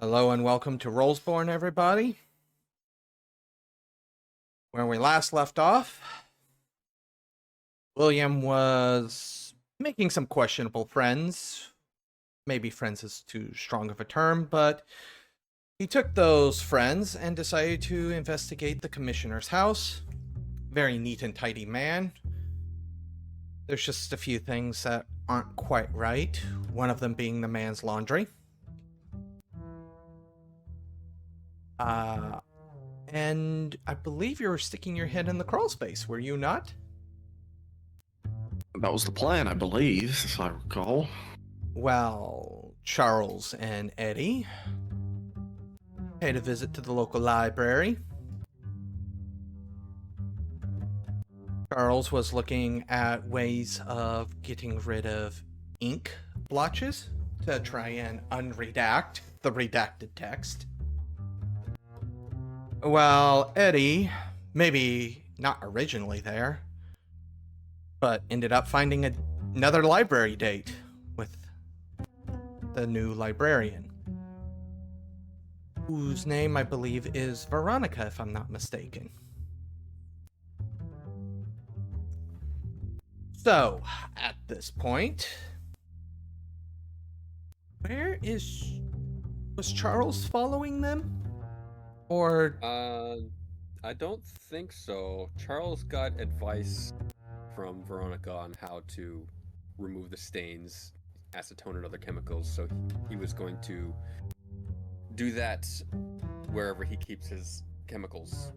Hello and welcome to Rollsborne, everybody. Where we last left off, William was making some questionable friends. Maybe friends is too strong of a term, but he took those friends and decided to investigate the commissioner's house. Very neat and tidy man. There's just a few things that aren't quite right, one of them being the man's laundry. And I believe you were sticking your head in the crawl space, were you not? That was the plan, I believe, if I recall. Well, Charles and Eddie paid a visit to the local library. Charles was looking at ways of getting rid of ink blotches to try and unredact the redacted text. Well, Eddie, maybe not originally there, but ended up finding another library date with the new librarian, whose name I believe is Veronica, if I'm not mistaken. So, at this point, was Charles following them? Or I don't think so. Charles got advice from Veronica on how to remove the stains, acetone and other chemicals, so he was going to do that wherever he keeps his chemicals.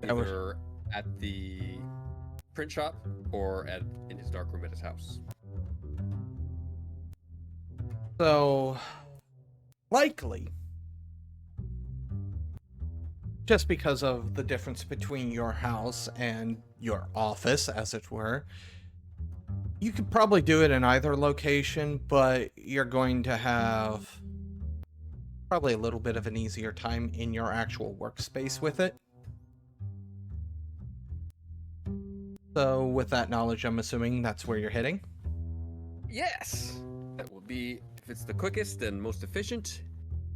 Either at the print shop or in his dark room at his house. So, likely, just because of the difference between your house and your office, as it were, you could probably do it in either location, but you're going to have probably a little bit of an easier time in your actual workspace with it. So with that knowledge, I'm assuming that's where you're heading? Yes! That will be, if it's the quickest and most efficient,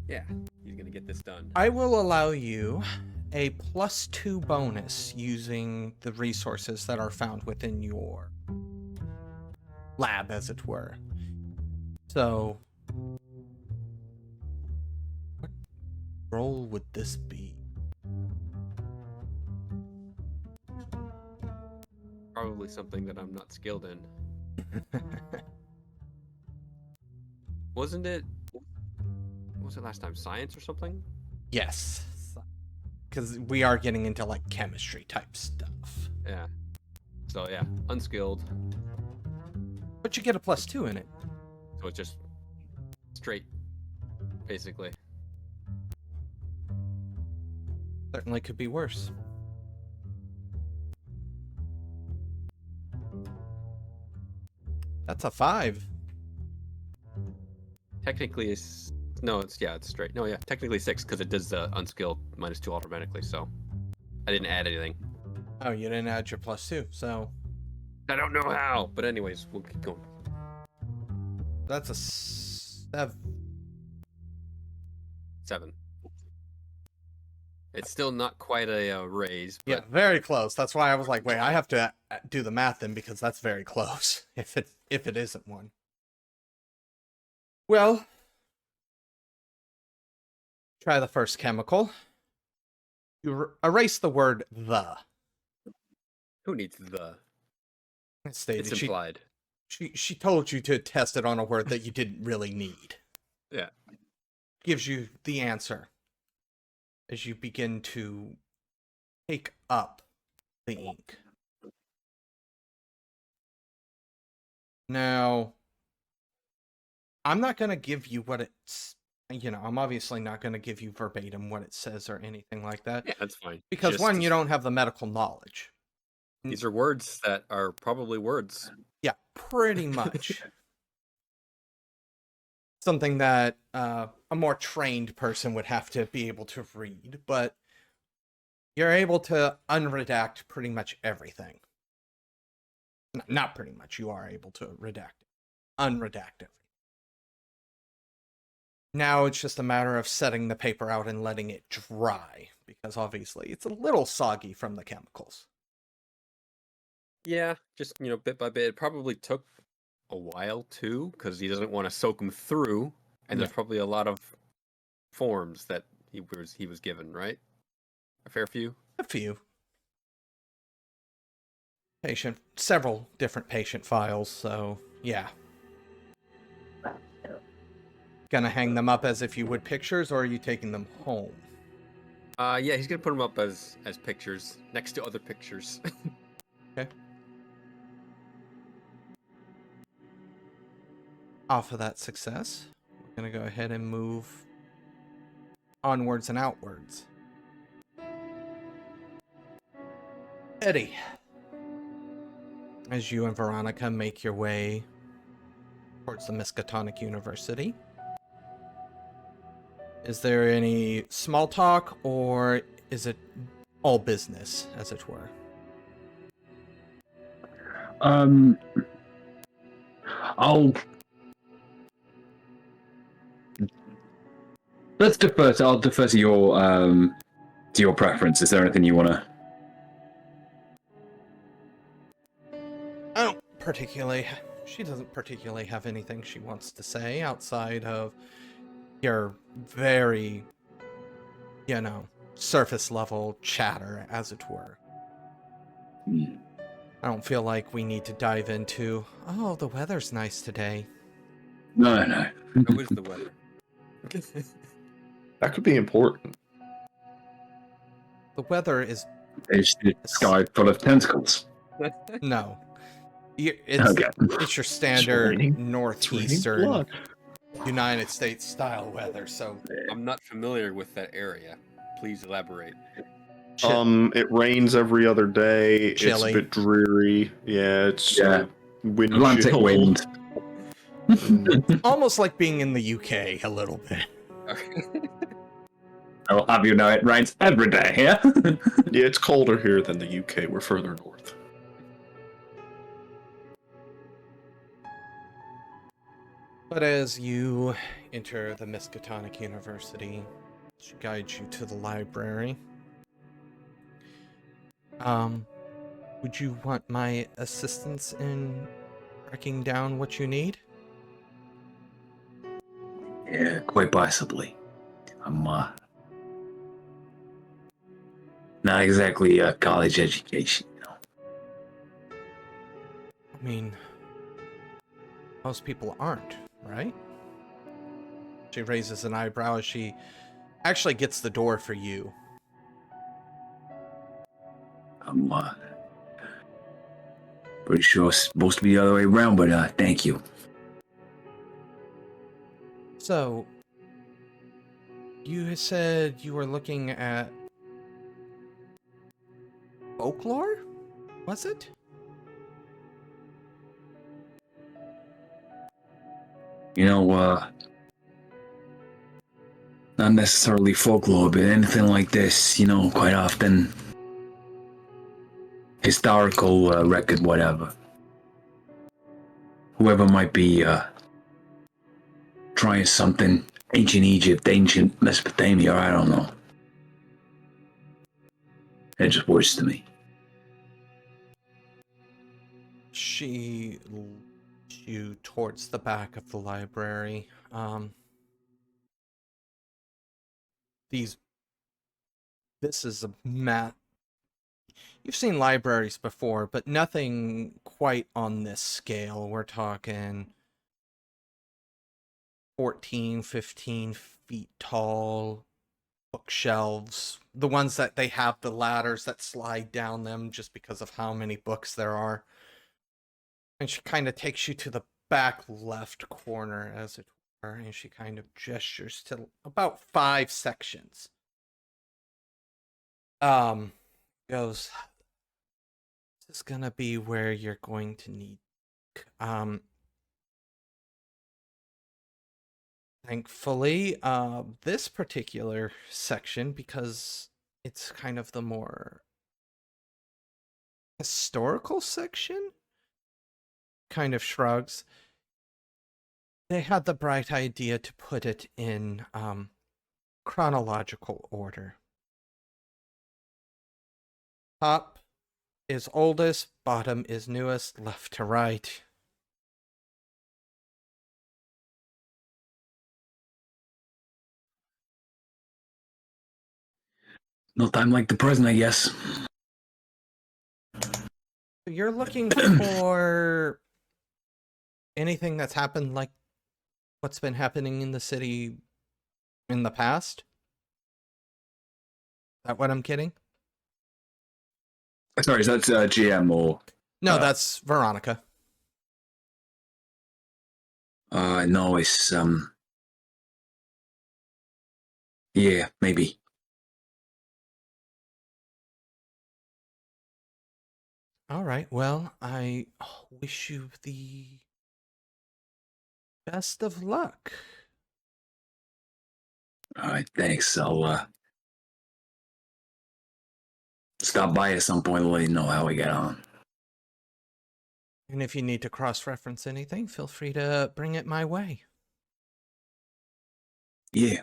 yeah, he's gonna get this done. I will allow you a +2 bonus using the resources that are found within your lab, as it were. So, what role would this be? Probably something that I'm not skilled in. Was it last time science or something? Yes. Because we are getting into like chemistry type stuff. Yeah. So yeah, unskilled. But you get a +2 in it. So it's just straight, basically. Certainly could be worse. That's a 5. Technically, it's straight. No, yeah, technically 6 because it does the unskilled -2 automatically. So I didn't add anything. Oh, you didn't add your +2, so I don't know how, but anyways, we'll keep going. that's a 7. 7. It's still not quite a raise, but Yeah, very close. That's why I was like, wait, I have to do the math then, because that's very close. If it isn't one. Well, try the first chemical. You erase the word "the." who needs the? It stated It's implied. she told you to test it on a word that you didn't really need. Yeah. Gives you the answer as you begin to take up the ink. Now, I'm not going to give you what it's, I'm obviously not going to give you verbatim what it says or anything like that. Yeah, that's fine. Because one, you don't have the medical knowledge. These are words that are probably words. Yeah, pretty much. Something that a more trained person would have to be able to read, but you're able to unredact pretty much everything. Not pretty much, you are able to unredact everything. Now it's just a matter of setting the paper out and letting it dry, because obviously it's a little soggy from the chemicals. Yeah, just bit by bit. It probably took a while too, because he doesn't want to soak them through, and Yeah. there's probably a lot of forms that he was given, right? A fair few. A few. Several different patient files, so yeah. Gonna hang them up as if you would pictures, or are you taking them home? Yeah, he's gonna put them up as pictures next to other pictures. Okay. Off of that success, we're gonna go ahead and move onwards and outwards. Eddie, as you and Veronica make your way towards the Miskatonic University, is there any small talk, or is it all business, as it were? I'll let's defer. I'll defer to your preference. Is there anything you want to? I don't particularly. She doesn't particularly have anything she wants to say outside of your very, surface level chatter, as it were. I don't feel like we need to dive into, oh, the weather's nice today. No. How is the weather? That could be important. The weather is Is the sky full of tentacles? no. It's Okay. it's your standard raining. It's raining northeastern blood. United States style weather. So I'm not familiar with that area. Please elaborate. It rains every other day. Chilly. It's a bit dreary. Yeah, it's wind Atlantic chill. wind. almost like being in the UK a little bit. I will have you know it rains every day here. Yeah, it's colder here than the UK. We're further north. But as you enter the Miskatonic University, she guides you to the library. Would you want my assistance in tracking down what you need? Yeah, quite possibly. I'm not exactly a college education, I mean, most people aren't, right? She raises an eyebrow as she actually gets the door for you. I'm pretty sure it's supposed to be the other way around, but thank you. So, you said you were looking at folklore? Was it? Not necessarily folklore, but anything like this, quite often historical record, whatever. Whoever might be trying something, ancient Egypt, ancient Mesopotamia, I don't know. It just works to me. She leads you towards the back of the library. This is a map. You've seen libraries before, but nothing quite on this scale. We're talking 14, 15 feet tall bookshelves. The ones that they have the ladders that slide down them just because of how many books there are. And she kind of takes you to the back left corner, as it were, and she kind of gestures to about 5 sections. Goes, this is gonna be where you're going to need, thankfully, this particular section, because it's kind of the more historical section, kind of shrugs. they had the bright idea to put it in chronological order. Top is oldest, bottom is newest, left to right. No time like the present, I guess. You're looking for anything that's happened, like what's been happening in the city in the past? Is that what I'm kidding? Sorry, is that GM or? No, that's Veronica. No, it's yeah, maybe. All right. Well, I wish you the best of luck. All right, thanks. I'll stop by at some point and let you know how we get on. And if you need to cross-reference anything, feel free to bring it my way. Yeah.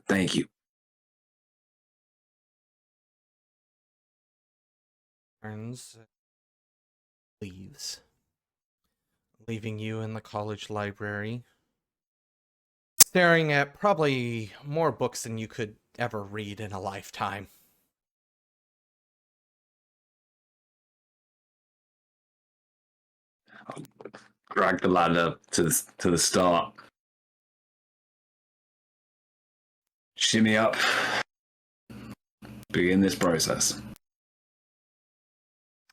Thank you. Turns, leaves, leaving you in the college library, staring at probably more books than you could ever read in a lifetime. I'll drag the ladder to the start. Shimmy up. Begin this process.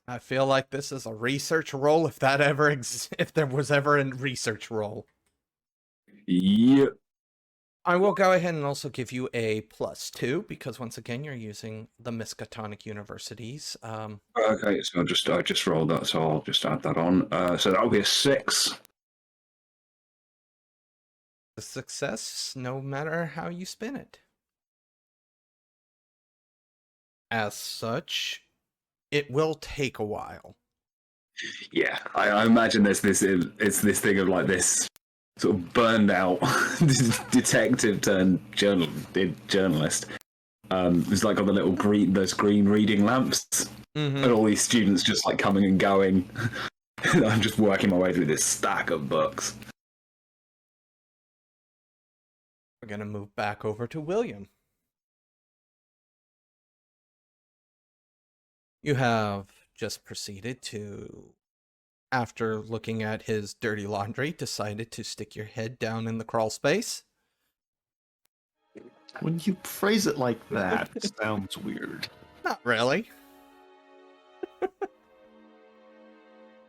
I feel like this is a research role, if that ever if there was ever a research role. Yep. I will go ahead and also give you a +2 because once again you're using the Miskatonic Universities. Okay, so I just rolled that, so I'll just add that on. So that'll be a 6. A success, no matter how you spin it. As such, it will take a while. Yeah, I imagine it's this thing of like this sort of burned out detective turned journalist. It's like got the little those green reading lamps, and all these students just like coming and going. I'm just working my way through this stack of books. We're gonna move back over to William. You have just proceeded to, after looking at his dirty laundry, decided to stick your head down in the crawl space. When you phrase it like that, it sounds weird. Not really.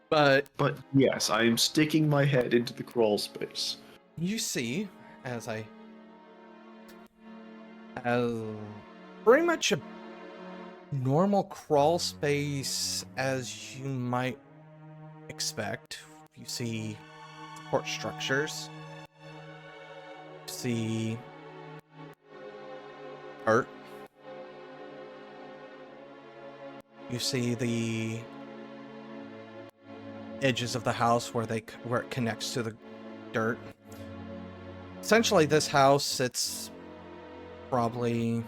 But yes, I am sticking my head into the crawl space. you see, as pretty much a normal crawl space as you might expect. You see support structures. You see dirt. You see the edges of the house where it connects to the dirt. Essentially, this house sits probably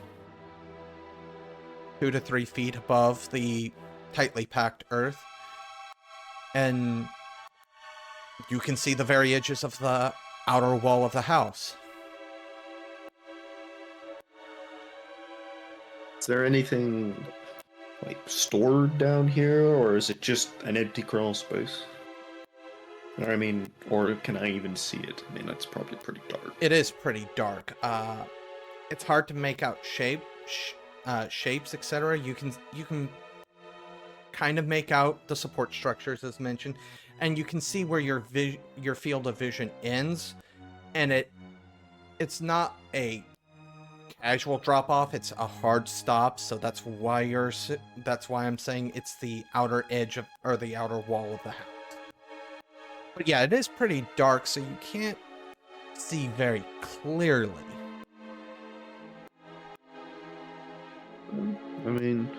2 to 3 feet above the tightly packed earth, and you can see the very edges of the outer wall of the house. Is there anything like stored down here, or is it just an empty crawl space? Or, I mean, or can I even see it? I mean, that's probably pretty dark. It is pretty dark. It's hard to make out shapes, etc. You can kind of make out the support structures as mentioned, and you can see where your field of vision ends, and it's not a casual drop off, it's a hard stop, so that's why I'm saying it's the outer edge or the outer wall of the house. But yeah, it is pretty dark, so you can't see very clearly. I mean,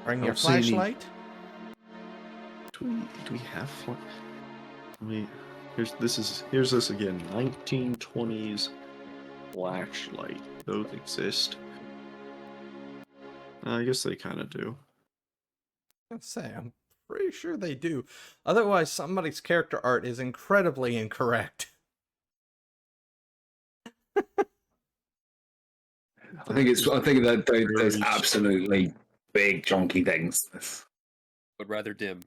Bring your don't see any- flashlight. do we have Here's this again. 1920s flashlight. Those exist. I guess they kind of do. I say, I'm pretty sure they do. Otherwise, somebody's character art is incredibly incorrect. I think that there's Very- absolutely big chunky things. But rather dim.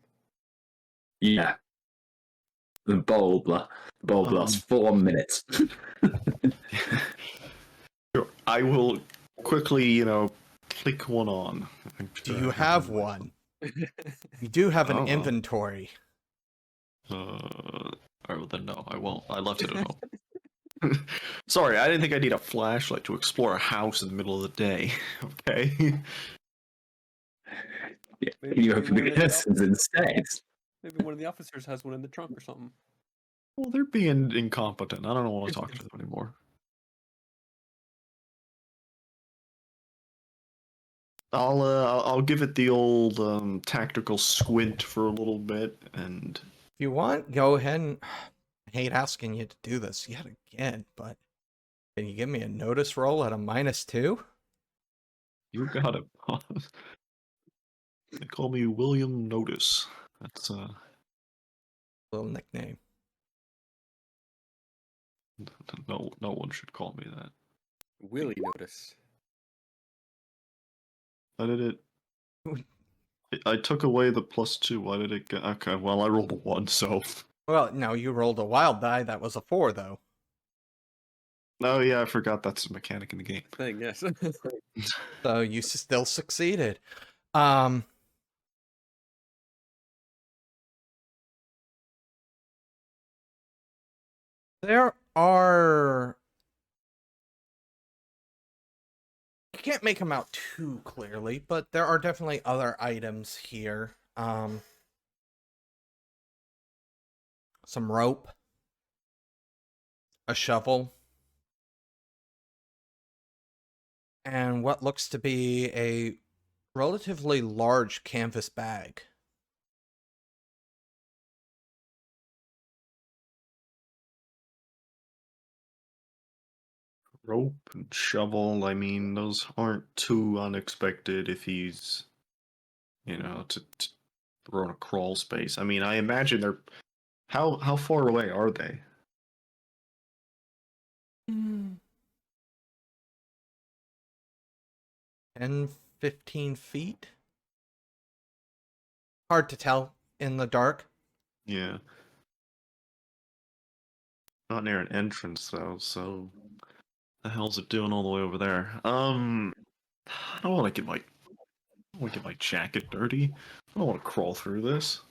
Yeah. The bulb lasts 4 minutes. Sure, I will quickly, click one on. Do you have one? You do have an Oh. inventory. Oh, well then no, I won't. I left it at home. Sorry, I didn't think I need a flashlight to explore a house in the middle of the day. Okay. Yeah, Maybe you open one the of the curtains instead. Maybe one of the officers has one in the trunk or something. Well, they're being incompetent. I don't want to talk to them anymore. I'll give it the old tactical squint for a little bit, and If you want, go ahead and... I hate asking you to do this yet again, but can you give me a notice roll at a -2? you got it. They call me William Notice. That's Little nickname. no one should call me that. Willie notice. Why did it? I took away the +2. Why did it get? Okay, well I rolled a 1, so. Well, no, you rolled a wild die. That was a 4, though. Oh yeah, I forgot that's a mechanic in the game. Thing, yes. So you still succeeded. There are... You can't make them out too clearly, but there are definitely other items here. Some rope. A shovel. And what looks to be a relatively large canvas bag. Rope and shovel. I mean, those aren't too unexpected if he's, to throw in a crawl space. I mean, I imagine they're. How far away are they? 10, 15 feet? Hard to tell in the dark. Yeah. Not near an entrance though, so the hell's it doing all the way over there? I don't want to get my jacket dirty. I don't want to crawl through this.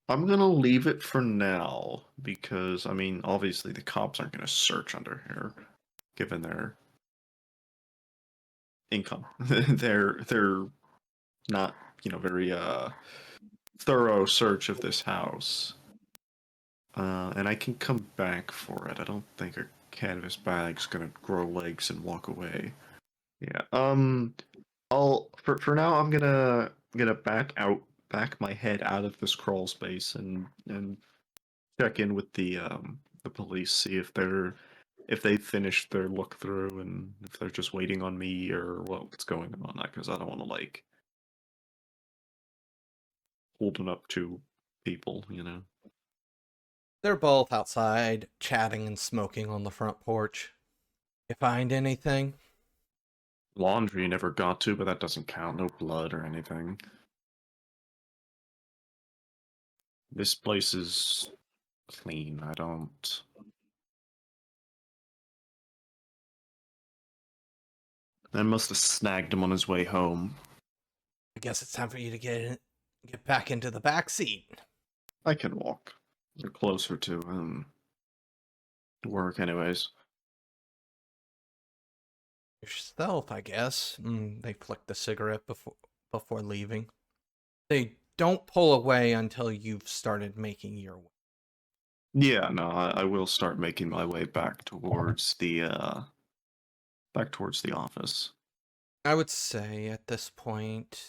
I'm gonna leave it for now because I mean, obviously the cops aren't gonna search under here, given their income. they're not, very thorough search of this house. And I can come back for it. I don't think a canvas bag's gonna grow legs and walk away. Yeah. I'll for now I'm gonna back my head out of this crawl space and check in with the police, see if they finished their look through and if they're just waiting on me or what's going on. Because I don't want to holding up two people, They're both outside, chatting and smoking on the front porch. You find anything? Laundry never got to, but that doesn't count. No blood or anything. This place is clean. I don't. I must have snagged him on his way home. I guess it's time for you to get back into the back seat. I can walk. They're closer to work, anyways. Your stealth, I guess. They flick the cigarette before leaving. They don't pull away until you've started making your way. Yeah, no, I will start making my way back towards the office. I would say at this point,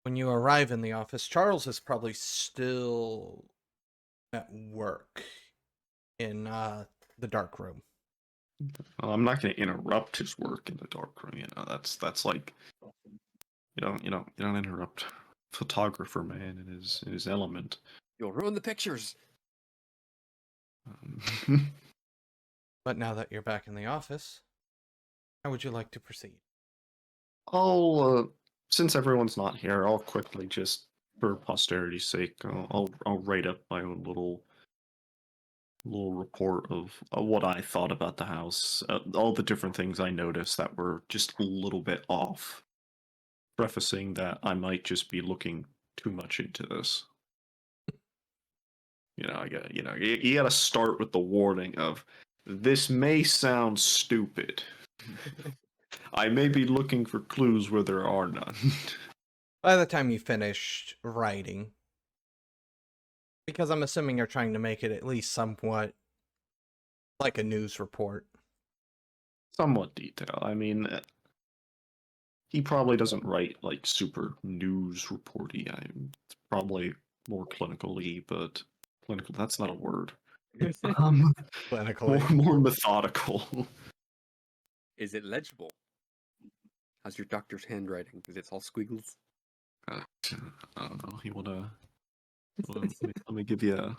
when you arrive in the office, Charles is probably still at work in the dark room. Well, I'm not going to interrupt his work in the dark room. That's like you don't interrupt photographer man in his element. You'll ruin the pictures. But now that you're back in the office, how would you like to proceed? Since everyone's not here, I'll quickly just, for posterity's sake, I'll write up my own little report of what I thought about the house, all the different things I noticed that were just a little bit off. Prefacing that I might just be looking too much into this. You gotta start with the warning of this may sound stupid. I may be looking for clues where there are none. By the time you finished writing, because I'm assuming you're trying to make it at least somewhat like a news report. Somewhat detailed. I mean, he probably doesn't write like super news reporty. It's probably more clinically, but clinical, that's not a word. Clinically. More methodical. Is it legible? How's your doctor's handwriting? Because it's all squiggles. I don't know. Let me give you a.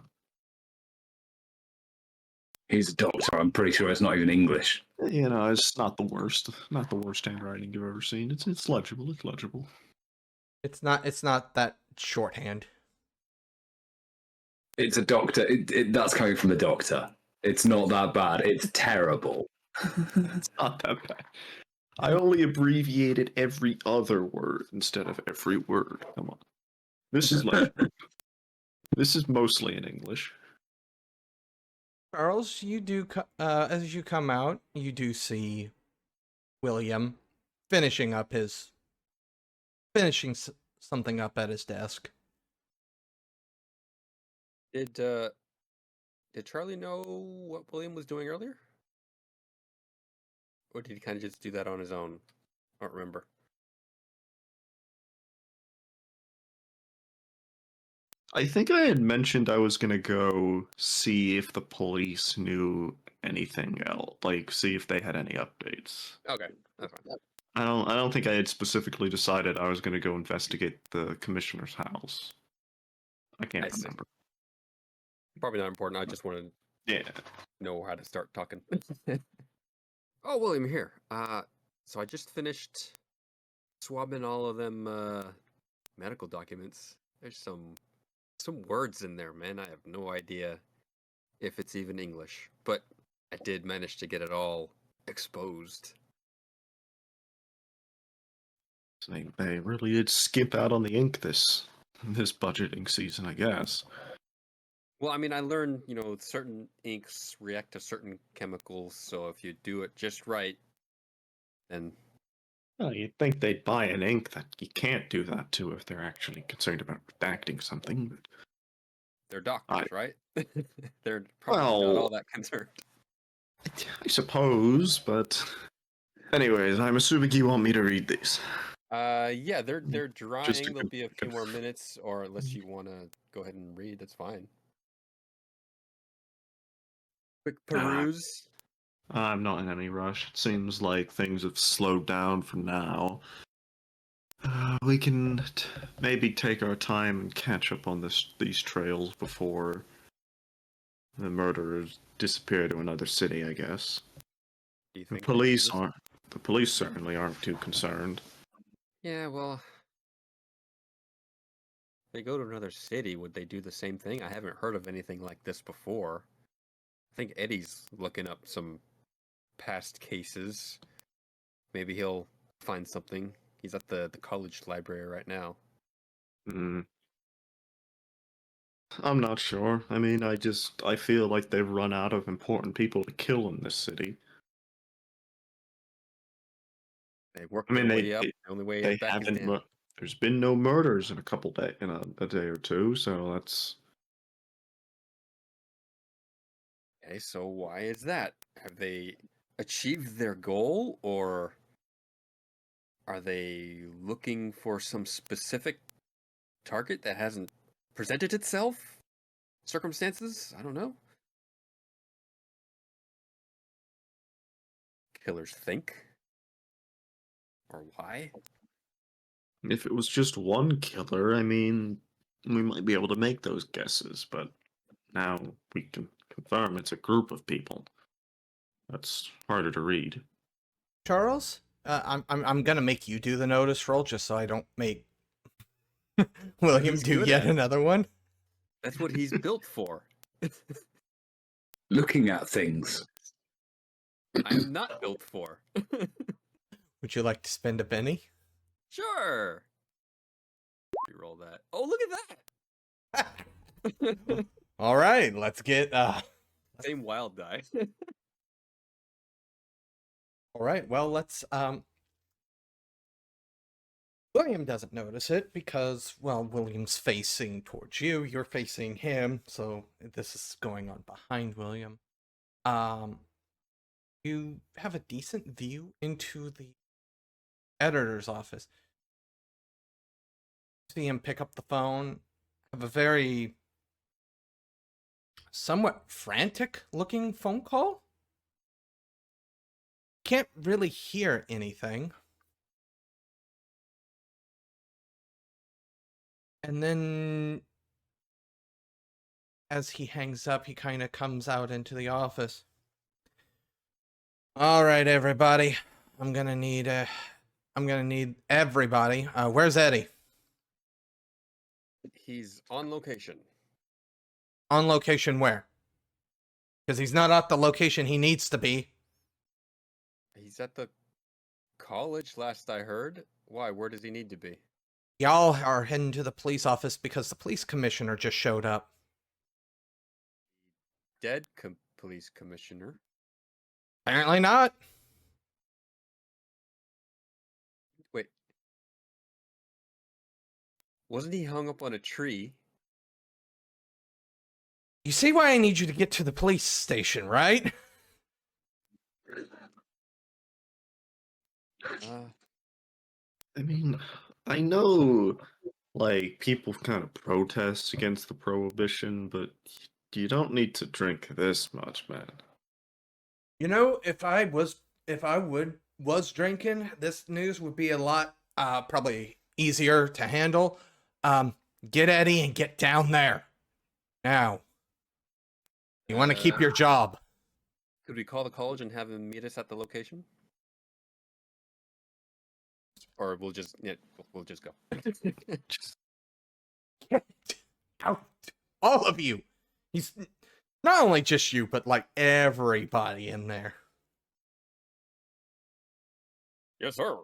He's a doctor. I'm pretty sure it's not even English. It's not the worst. Not the worst handwriting you've ever seen. It's legible. It's legible. It's not that shorthand. It's a doctor. That's coming from the doctor. It's not that bad. It's terrible. It's not that bad. I only abbreviated every other word instead of every word. Come on. This is legible. This is mostly in English. Charles, you do as you come out, you do see William finishing something up at his desk. Did Charlie know what William was doing earlier? Or did he kind of just do that on his own? I don't remember. I think I had mentioned I was gonna go see if the police knew anything else, like see if they had any updates. Okay, that's fine. I don't think I had specifically decided I was gonna go investigate the commissioner's house. I can't I see. remember. Probably not important. I just wanted Yeah. to know how to start talking. Oh, William, here. So I just finished swabbing all of them medical documents. There's some words in there, man. I have no idea if it's even English, but I did manage to get it all exposed. They really did skimp out on the ink this budgeting season, I guess. Well, I mean, I learned, certain inks react to certain chemicals, so if you do it just right, then Well, you'd think they'd buy an ink that you can't do that to if they're actually concerned about redacting something. But they're doctors, right? They're probably not Well- all that concerned. I suppose, but anyways, I'm assuming you want me to read these. Yeah, they're drying. Just to There'll be a few con- more minutes, or unless you want to go ahead and read, that's fine. Quick peruse. I'm not in any rush. It seems like things have slowed down for now. We can maybe take our time and catch up on these trails before the murderers disappear to another city, I guess. Do you The think police aren't. The police certainly aren't too concerned. Yeah, well, if they go to another city, would they do the same thing? I haven't heard of anything like this before. I think Eddie's looking up some past cases. Maybe he'll find something. He's at the college library right now. I'm not sure. I mean, I feel like they've run out of important people to kill in this city. They work I mean, their they- way up. they- The only way They back is haven't. down. There's been no murders in a day or two, so that's. Okay, so why is that? Have they achieved their goal, or Are they looking for some specific target that hasn't presented itself? Circumstances? I don't know. Killers think? Or why? If it was just one killer, I mean, we might be able to make those guesses, but now we can confirm it's a group of people. That's harder to read. Charles, I'm gonna make you do the notice roll just so I don't make William He's do good yet at it. another one. That's what he's built for. Looking at things. I'm not built for. Would you like to spend a penny? Sure. Reroll that. Oh, look at that. All right, let's get. Same wild die. All right, well, let's. William doesn't notice it because, well, William's facing towards you. You're facing him, so this is going on behind William. You have a decent view into the editor's office. See him pick up the phone, have a very somewhat frantic looking phone call. Can't really hear anything. And then as he hangs up, he kind of comes out into the office. All right, everybody. I'm gonna need everybody. Where's Eddie? He's on location. On location where? Because he's not at the location he needs to be. He's at the college, last I heard. Why? Where does he need to be? Y'all are heading to the police office because the police commissioner just showed up. Dead police commissioner. Apparently not. Wait. Wasn't he hung up on a tree? You see why I need you to get to the police station, right? I mean, I know, like, people kind of protest against the prohibition, but you don't need to drink this much, man. You know, if I was drinking, this news would be a lot probably easier to handle. Get Eddie and get down there. Now. You want to keep your job. Could we call the college and have him meet us at the location? Or we'll just go. Just Get out. All of you. He's not only just you, but like everybody in there. Yes, sir.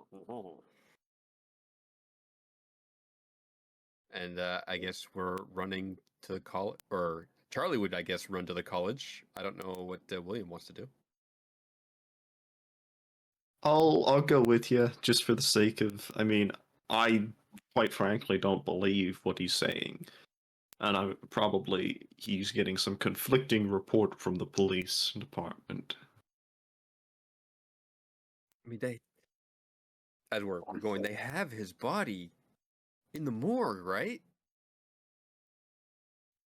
And I guess we're running to the college, or Charlie would, I guess, run to the college. I don't know what William wants to do. I'll go with you just for the sake of. I mean, I quite frankly don't believe what he's saying, and he's getting some conflicting report from the police department. I mean, as we're going, they have his body in the morgue, right?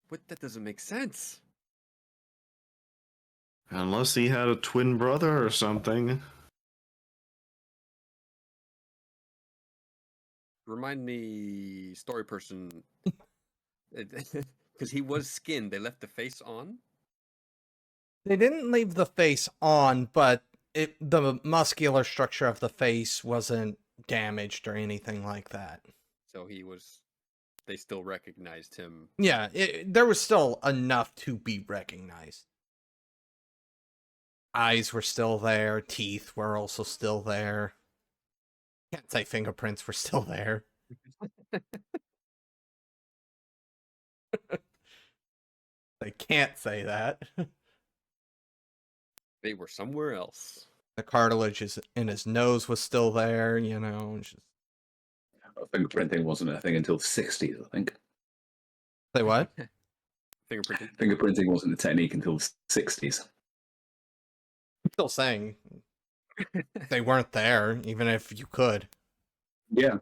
But that doesn't make sense. Unless he had a twin brother or something. Remind me, story person, because he was skinned. They left the face on. They didn't leave the face on, but the muscular structure of the face wasn't damaged or anything like that. So they still recognized him. Yeah, there was still enough to be recognized. Eyes were still there, teeth were also still there. Can't say fingerprints were still there. They can't say that. They were somewhere else. The cartilage in his nose was still there, you know. Just... Fingerprinting wasn't a thing until the 60s, I think. Say what? Fingerprinting. Fingerprinting wasn't a technique until the 60s. I'm still saying they weren't there, even if you could. Yeah.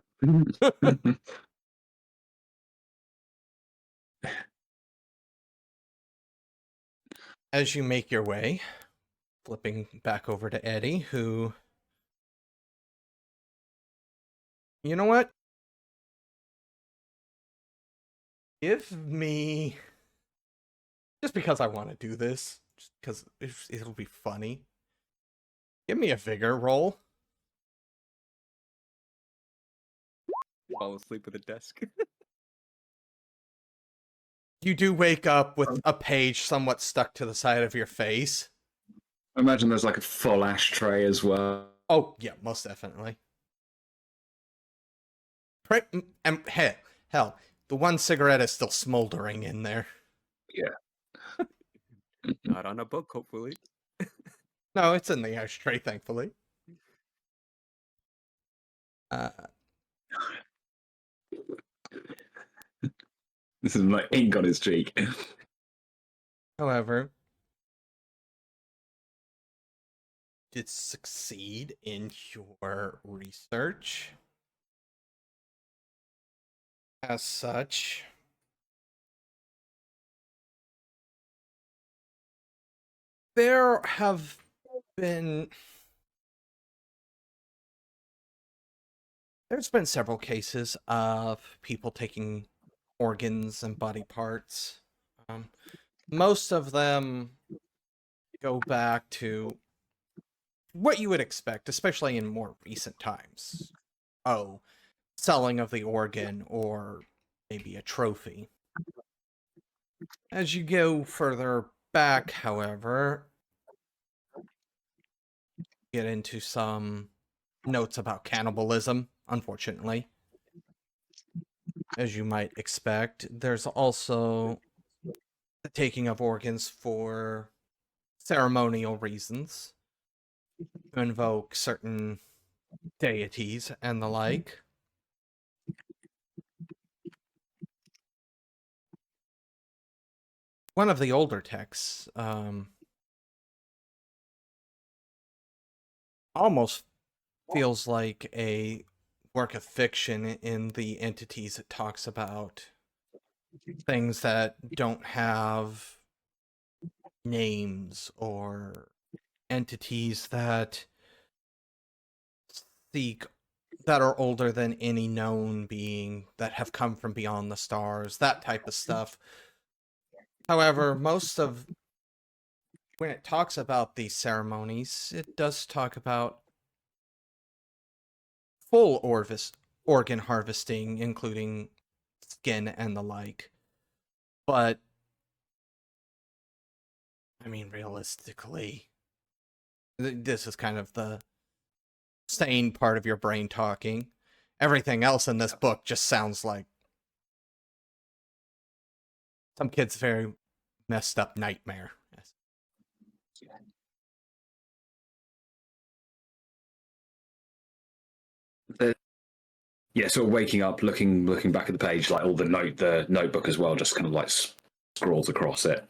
As you make your way, flipping back over to Eddie, who... You know what? Give me... Just because I want to do this, just because it'll be funny. Give me a vigor roll. Fall asleep at the desk. You do wake up with a page somewhat stuck to the side of your face. I imagine there's like a full ashtray as well. Oh, yeah, most definitely. And hell, the one cigarette is still smoldering in there. Not on a book, hopefully. No, it's in the ashtray, thankfully. This is like ink on his cheek. However, did succeed in your research. As such, there's been several cases of people taking organs and body parts. Most of them go back to what you would expect, especially in more recent times. Oh, selling of the organ or maybe a trophy. As you go further back, however, get into some notes about cannibalism, unfortunately. As you might expect, there's also the taking of organs for ceremonial reasons, to invoke certain deities and the like. One of the older texts almost feels like a work of fiction in the entities it talks about. Things that don't have names or entities that seek that are older than any known being that have come from beyond the stars, that type of stuff. However, when it talks about these ceremonies, it does talk about full organ harvesting, including skin and the like. But, I mean, realistically, this is kind of the sane part of your brain talking. Everything else in this book just sounds like some kid's very messed up nightmare. Yes. Yeah, sort of waking up, looking back at the page, like all the notebook as well, just kind of like scrolls across it.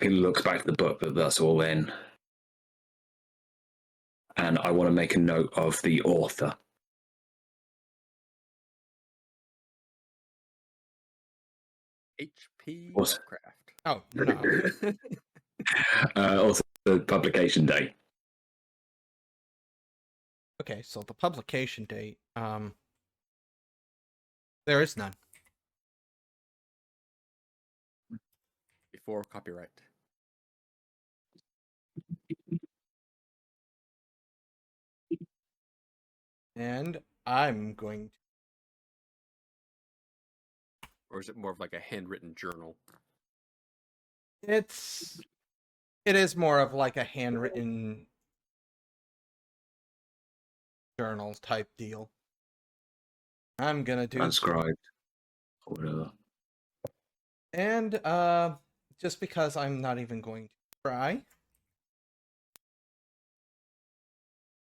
He looks back at the book that's all in, and I want to make a note of the author. H.P. Awesome. Lovecraft. Oh, no. Also, the publication date. Okay, so the publication date, there is none. Before copyright. And I'm going Or is it more of like a handwritten journal? to... It is more of like a handwritten journal type deal. I'm gonna do... Transcribed. Or whatever. And, just because I'm not even going to try.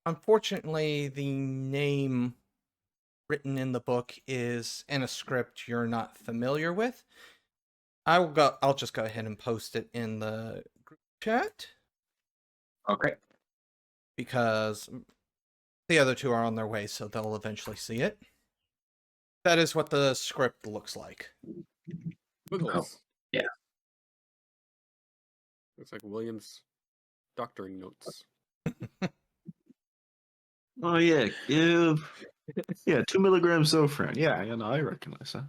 Unfortunately, the name written in the book is in a script you're not familiar with. I'll just go ahead and post it in the group chat. Okay. Because The other two are on their way, so they'll eventually see it. That is what the script looks like. Wiggles. yeah. Looks like William's doctoring notes. Oh yeah, yeah. 2 milligrams Zofran. Yeah, no, I recognize that.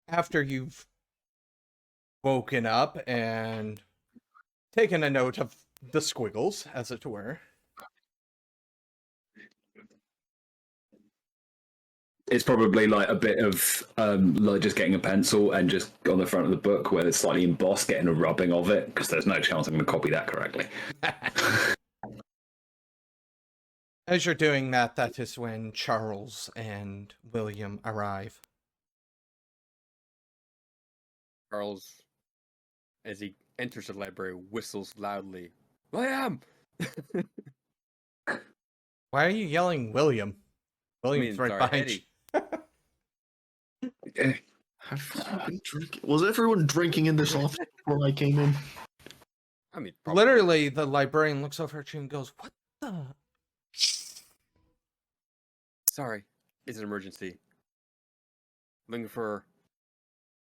After you've woken up and taken a note of the squiggles, as it were. It's probably like a bit of like just getting a pencil and just on the front of the book where it's slightly embossed, getting a rubbing of it, because there's no chance I'm going to copy that correctly. As you're doing that, that is when Charles and William arrive. Charles, as he enters the library, whistles loudly. William! Why are you yelling William? William's right sorry, behind Eddie. you. I've been drinking. Was everyone drinking in this office before I came in? I mean, probably. Literally, the librarian looks over at you and goes, "What the?" Sorry, it's an emergency. Looking for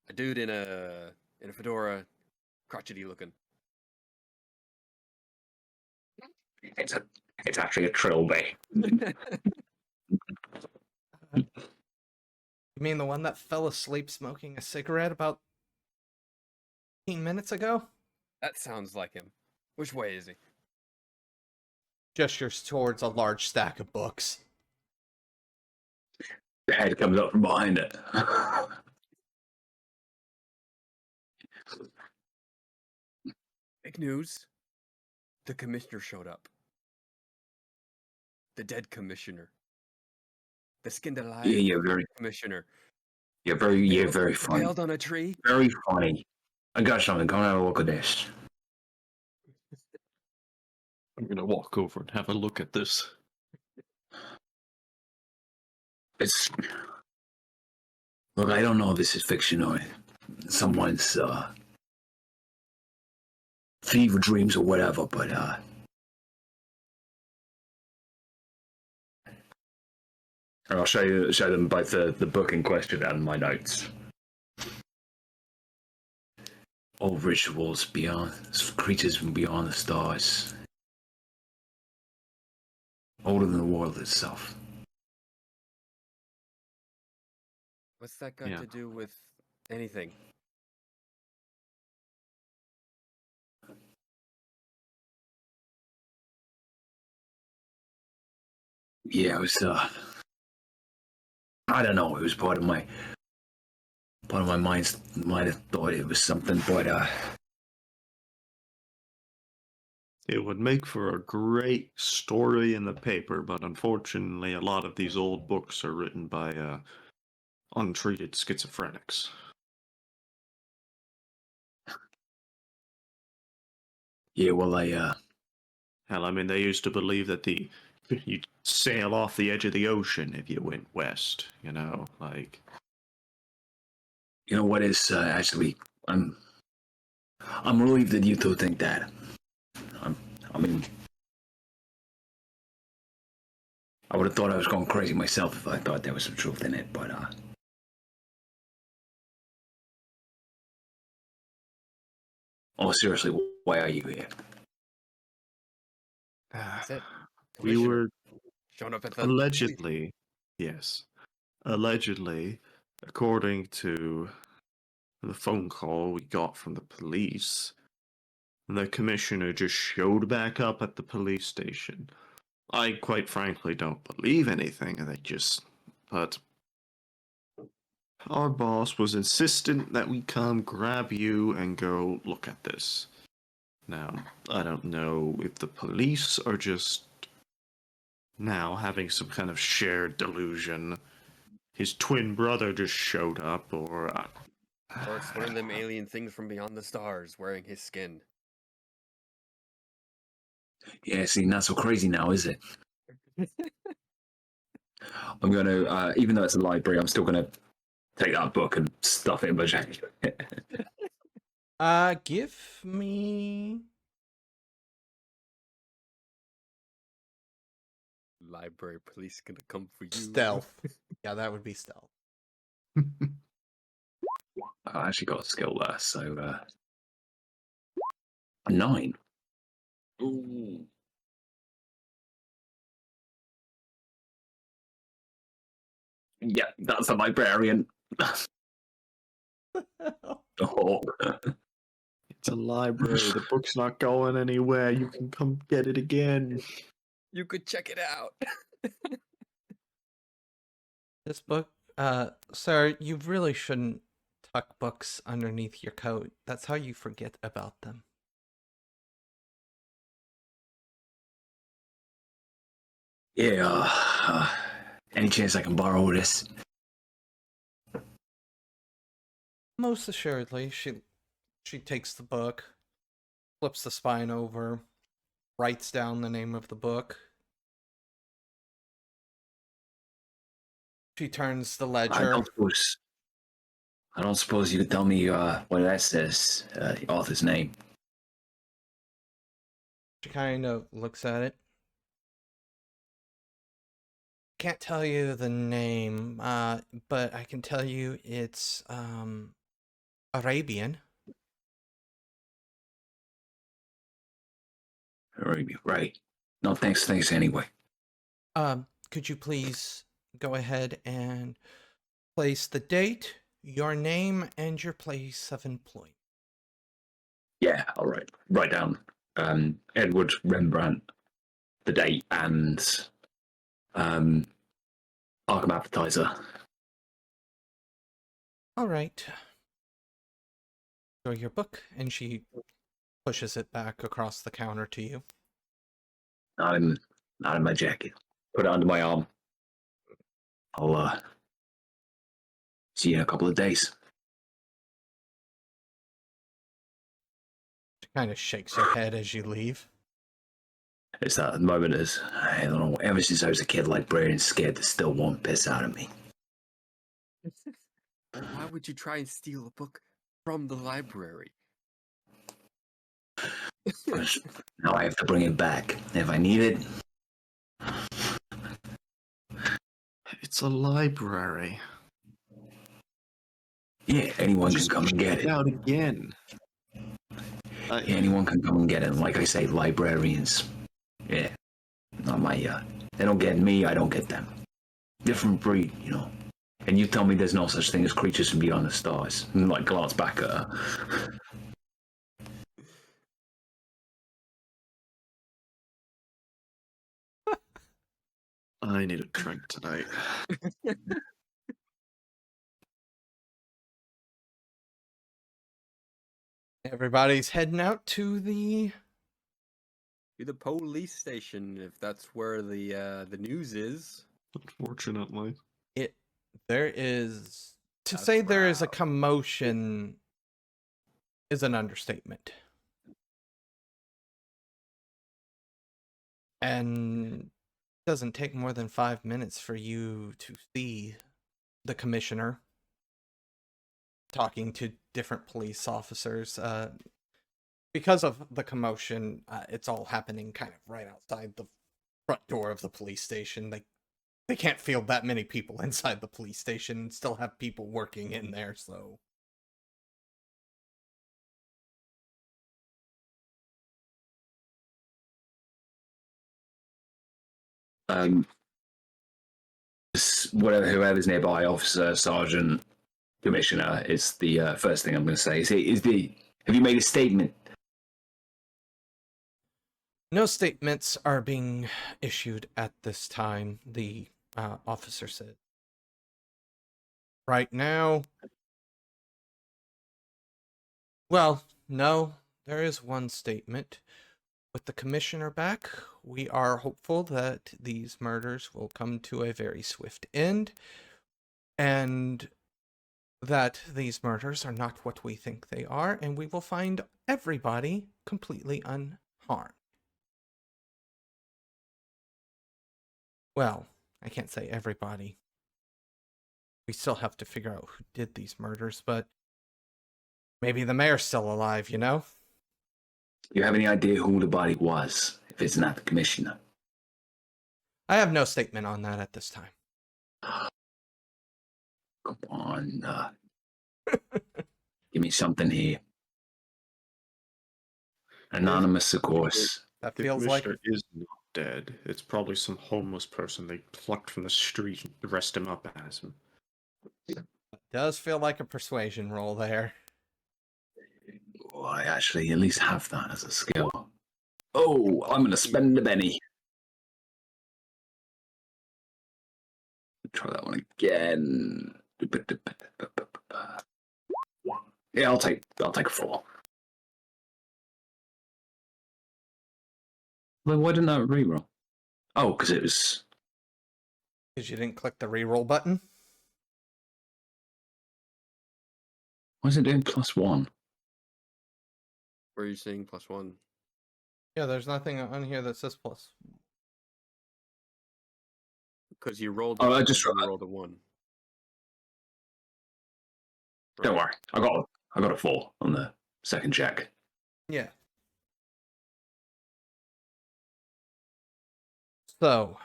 a dude in a fedora, crotchety looking. It's actually a trilby. You mean the one that fell asleep smoking a cigarette about 15 minutes ago? That sounds like him. Which way is he? Gestures towards a large stack of books. The head comes up from behind it. Big news. The commissioner showed up. The dead commissioner. The skinned alive Yeah, you're very, commissioner. very funny. Impaled on a tree. Very funny. I got something. Come have a look at this. I'm gonna walk over and have a look at this. It's look. I don't know if this is fiction or someone's fever dreams or whatever, but and I'll show them both the book in question and my notes. All rituals beyond creatures from beyond the stars, older than the world itself. What's that got Yeah. to do with anything? Yeah, it was I don't know, it was part of my mind might have thought it was something, but It would make for a great story in the paper, but unfortunately, a lot of these old books are written by untreated schizophrenics. yeah, well Hell, I mean, they used to believe that you'd sail off the edge of the ocean if you went west. You know, like. you know what is actually I'm relieved that you two think that. I mean, I would have thought I was going crazy myself if I thought there was some truth in it, but oh, seriously, why are you here? That's it. We Commissioner were showing up at the allegedly, yes, allegedly, according to the phone call we got from the police, the commissioner just showed back up at the police station. I quite frankly don't believe anything, but our boss was insistent that we come grab you and go look at this. Now, I don't know if the police are just now having some kind of shared delusion. His twin brother just showed up, or Or it's one of them alien things from beyond the stars wearing his skin. Yeah, see, not so crazy now, is it? I'm gonna, even though it's a library, I'm still gonna take that book and stuff it in my jacket. Give me library police gonna come for you. Stealth. Yeah, that would be stealth. I actually got a skill there, so a 9. Ooh. Yeah, that's a librarian. Oh. It's a library. The book's not going anywhere. You can come get it again. You could check it out. This book, sir, you really shouldn't tuck books underneath your coat. That's how you forget about them. Yeah, any chance I can borrow this? Most assuredly, she takes the book, flips the spine over, writes down the name of the book. She turns the ledger. I don't suppose you could tell me what that says, the author's name. She kind of looks at it. Can't tell you the name, but I can tell you it's Arabian. Right. No, thanks anyway. Could you please go ahead and place the date, your name, and your place of employment? Yeah, all right. Write down Edward Rembrandt, the date, and Arkham Appetizer. All right. Show your book, and she pushes it back across the counter to you. Not in my jacket. Put it under my arm. I'll see you in a couple of days. She kind of shakes her head as you leave. It's that moment is, I don't know, ever since I was a kid, librarians scared the still one piss out of me. Why would you try and steal a book from the library? Now I have to bring it back if I need it. It's a library. Yeah, anyone can come and get it. Out again. Yeah, anyone can come and get it. And like I say, librarians. Yeah, not my. They don't get me. I don't get them. Different breed, you know. And you tell me there's no such thing as creatures from beyond the stars. And like glance back at her. I need a drink tonight. Everybody's heading out to the police station, if that's where the news is. Unfortunately. There is to That's say there is a proud. commotion is an understatement. And it doesn't take more than 5 minutes for you to see the commissioner talking to different police officers. Because of the commotion, it's all happening kind of right outside the front door of the police station. They can't field that many people inside the police station and still have people working in there, so... Whoever's nearby, officer, sergeant, commissioner, is the first thing I'm going to say. Have you made a statement? No statements are being issued at this time, the officer said. Right now... Well, no, there is one statement. With the commissioner back, we are hopeful that these murders will come to a very swift end, and that these murders are not what we think they are, and we will find everybody completely unharmed. Well, I can't say everybody. We still have to figure out who did these murders, but maybe the mayor's still alive, you know? Do you have any idea who the body was, if it's not the commissioner? I have no statement on that at this time. Come on. Give me something here. Anonymous, of course. That The feels like commissioner is not dead. It's probably some homeless person they plucked from the street and dressed him up as him. does feel like a persuasion roll there. Oh, I actually at least have that as a skill. Oh, I'm going to spend a penny. Try that one again. Yeah, I'll take a 4. Well, why didn't I reroll? Oh, because it was. Because you didn't click the reroll button. Why is it doing +1? Where are you seeing +1? Yeah, there's nothing on here that says plus. Because you rolled. Oh, I just rolled a 1. Don't worry, I got a 4 on the second check. Yeah. So,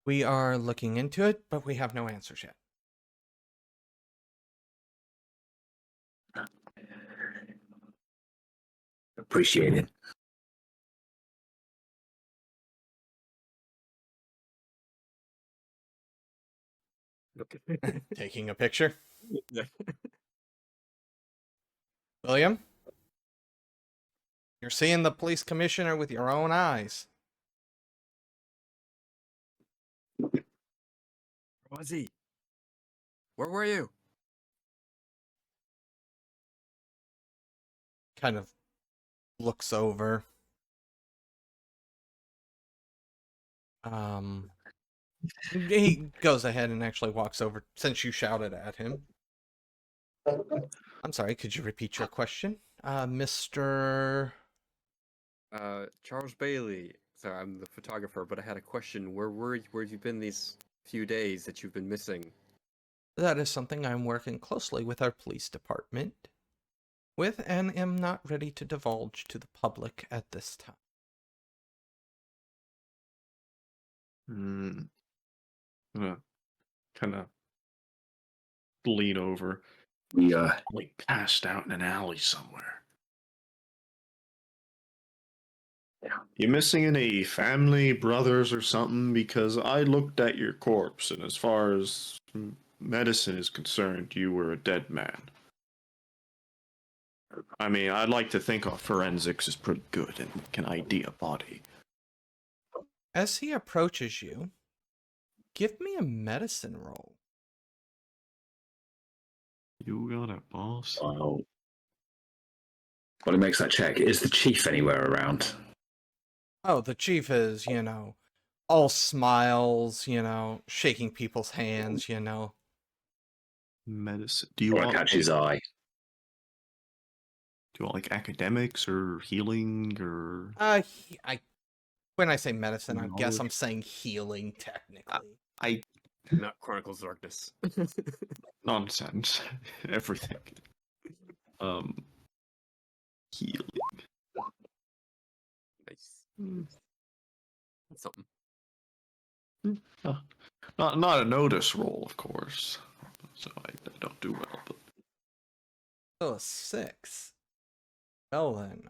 we are looking into it, but we have no answers yet. Appreciate it. Okay. Taking a picture. Yeah. William? You're seeing the police commissioner with your own eyes. Where was he? Where were you? Kind of looks over. He goes ahead and actually walks over since you shouted at him. I'm sorry, could you repeat your question? Mr. Charles Bailey. Sorry, I'm the photographer, but I had a question. Where have you been these few days that you've been missing? That is something I'm working closely with our police department with and am not ready to divulge to the public at this time. Kind of lean over. We Like passed out in an alley somewhere. You missing any family, brothers, or something? Because I looked at your corpse, and as far as medicine is concerned, you were a dead man. I mean, I'd like to think our forensics is pretty good and can ID a body. As he approaches you, give me a medicine roll. You got it, boss. While he makes that check, is the chief anywhere around? Oh, the chief is, all smiles, shaking people's hands, Medicine. Do you I want want to catch his eye. Do you want like academics or healing or? When I say medicine, I guess I'm Knowledge. saying healing technically. Not Chronicles of Darkness. Nonsense. Everything. Healing. Nice. That's something. Not a notice roll, of course. So I don't do well, but So a 6. Well then.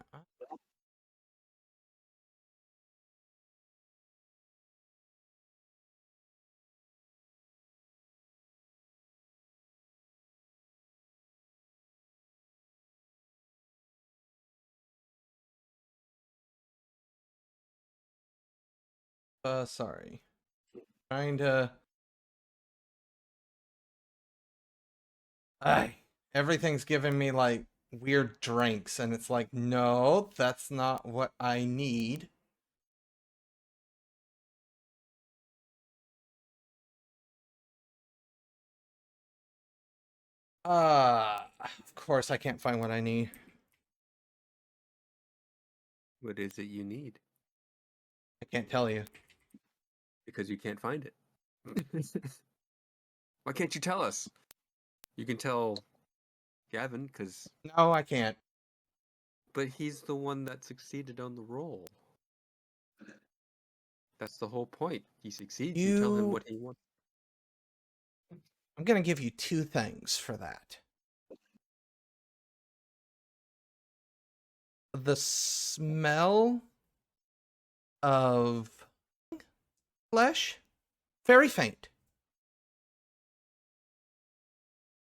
Sorry. Trying to... everything's giving me, like, weird drinks, and it's like, no, that's not what I need. Of course I can't find what I need. What is it you need? I can't tell you. Because you can't find it. Why can't you tell us? You can tell Gavin, because... No, I can't. But he's the one that succeeded on the roll. That's the whole point. He succeeds, you tell him what he wants. I'm going to give you 2 things for that. The smell of flesh, very faint.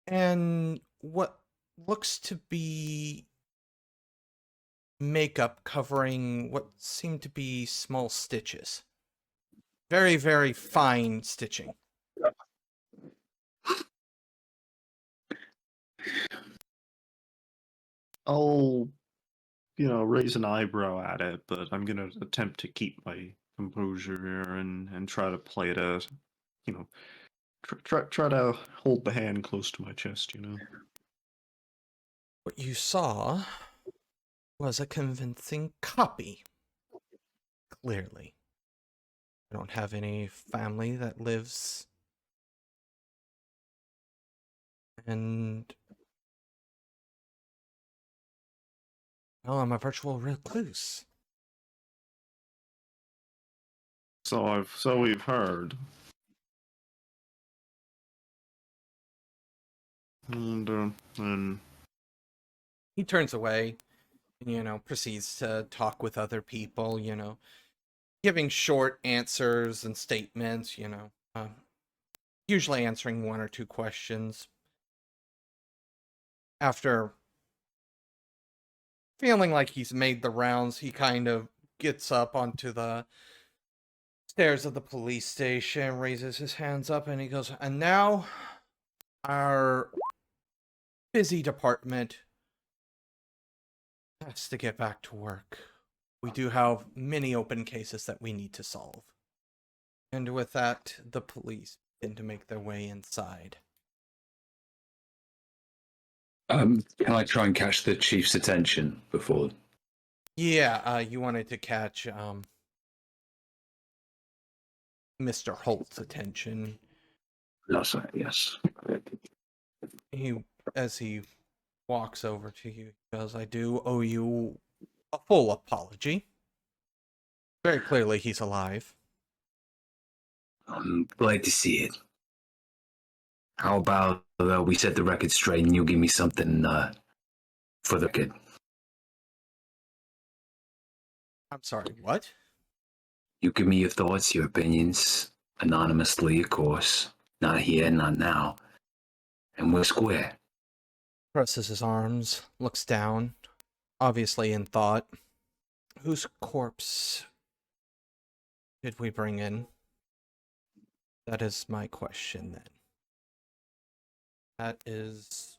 And what looks to be makeup covering what seem to be small stitches. Very, very fine stitching. I'll, raise an eyebrow at it, but I'm gonna attempt to keep my composure here and try to play it as, try to hold the hand close to my chest, What you saw was a convincing copy. Clearly. I don't have any family that lives. And well, I'm a virtual recluse. So we've heard. And He turns away, proceeds to talk with other people, giving short answers and statements, usually answering 1 or 2 questions. After feeling like he's made the rounds, he kind of gets up onto the stairs of the police station, raises his hands up, and he goes, and now our busy department has to get back to work. We do have many open cases that we need to solve. And with that, the police begin to make their way inside. Can I try and catch the chief's attention before? Yeah, you wanted to catch Mr. Holt's attention. Yes, yes. As he walks over to you, he goes, I do owe you a full apology. Very clearly he's alive. I'm glad to see it. How about we set the record straight and you give me something for the kid? I'm sorry, what? You give me your thoughts, your opinions, anonymously, of course. Not here, not now. And we're square. Presses his arms, looks down, obviously in thought. Whose corpse did we bring in? That is my question then. That is,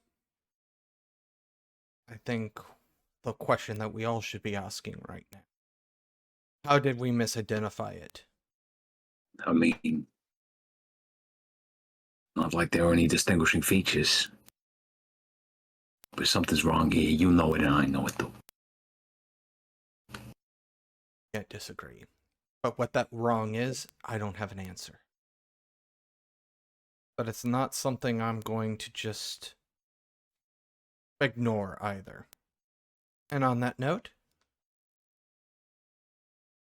I think, the question that we all should be asking right now. How did we misidentify it? I mean, not like there are any distinguishing features. But something's wrong here. You know it and I know it too. Can't disagree. But what that wrong is, I don't have an answer. But it's not something I'm going to just ignore either. And on that note,